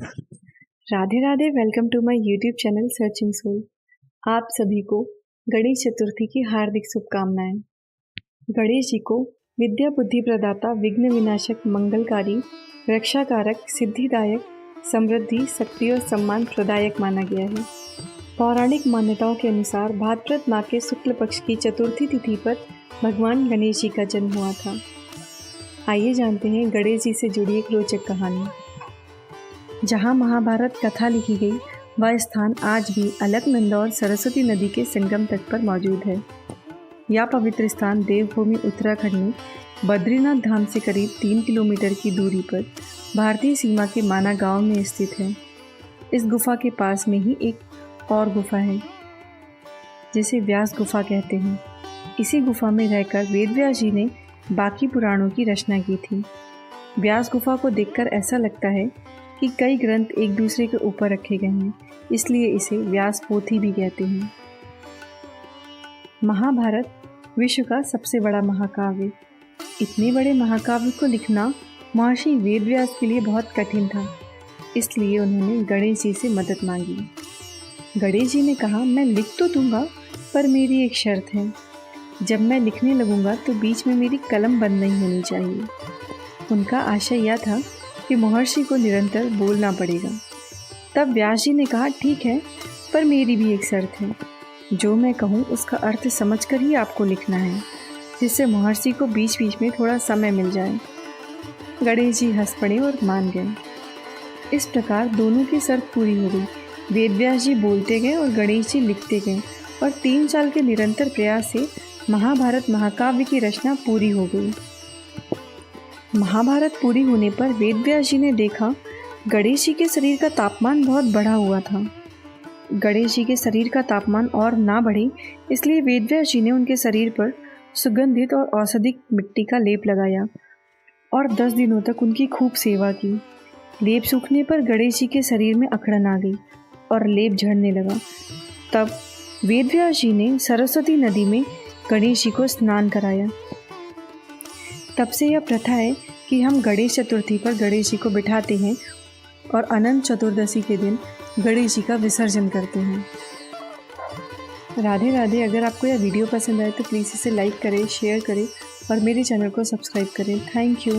Radhe Radhe. Welcome to my YouTube channel searching soul. आप सभी को गणेश चतुर्थी की हार्दिक शुभकामनाएं। गणेश जी को विद्या बुद्धि प्रदाता, विघ्न विनाशक, मंगलकारी, रक्षाकारक, सिद्धिदायक, समृद्धि, शक्ति और सम्मान प्रदायक माना गया है। पौराणिक मान्यताओं के अनुसार भाद्रपद माह के शुक्ल पक्ष की चतुर्थी तिथि पर भगवान गणेश जी का जन्म हुआ था। आइए जानते हैं गणेश जी से जुड़ी एक रोचक कहानी। जहाँ महाभारत कथा लिखी गई, वह स्थान आज भी अलकनंदा और सरस्वती नदी के संगम तट पर मौजूद है। यह पवित्र स्थान देवभूमि उत्तराखंड में बद्रीनाथ धाम से करीब 3 किलोमीटर की दूरी पर भारतीय सीमा के माना गांव में स्थित है। इस गुफा के पास में ही एक और गुफा है, जिसे व्यास गुफा कहते हैं। इसी गुफा में रहकर वेदव्यास जी ने बाकी पुराणों की रचना की थी। व्यास गुफा को देखकर ऐसा लगता है कि कई ग्रंथ एक दूसरे के ऊपर रखे गए हैं, इसलिए इसे व्यास पोथी भी कहते हैं। महाभारत विश्व का सबसे बड़ा महाकाव्य। इतने बड़े महाकाव्य को लिखना महर्षि वेदव्यास के लिए बहुत कठिन था, इसलिए उन्होंने गणेश जी से मदद मांगी। गणेश जी ने कहा, मैं लिख तो दूंगा, पर मेरी एक शर्त है। जब मैं लिखने लगूंगा तो बीच में मेरी कलम बंद नहीं होनी चाहिए। उनका आशय यह था कि महर्षि को निरंतर बोलना पड़ेगा। तब व्यास जी ने कहा, ठीक है, पर मेरी भी एक शर्त है। जो मैं कहूँ उसका अर्थ समझकर ही आपको लिखना है, जिससे महर्षि को बीच बीच में थोड़ा समय मिल जाए। गणेश जी हंस पड़े और मान गए। इस प्रकार दोनों की शर्त पूरी हो गई। वेदव्यास जी बोलते गए और गणेश जी लिखते गए, और 3 साल के निरंतर प्रयास से महाभारत महाकाव्य की रचना पूरी हो गई। महाभारत पूरी होने पर वेदव्यास जी ने देखा गणेश जी के शरीर का तापमान बहुत बढ़ा हुआ था। गणेश जी के शरीर का तापमान और ना बढ़े, इसलिए वेदव्यास जी ने उनके शरीर पर सुगंधित और औषधिक मिट्टी का लेप लगाया और 10 दिनों तक उनकी खूब सेवा की। लेप सूखने पर गणेश जी के शरीर में अकड़न आ गई और लेप झड़ने लगा। तब वेदव्यास जी ने सरस्वती नदी में गणेश जी को स्नान कराया। तब से यह प्रथा है कि हम गणेश चतुर्थी पर गणेश जी को बिठाते हैं और अनंत चतुर्दशी के दिन गणेश जी का विसर्जन करते हैं। राधे राधे। अगर आपको यह वीडियो पसंद आए तो प्लीज़ इसे लाइक करें, शेयर करें और मेरे चैनल को सब्सक्राइब करें। Thank you.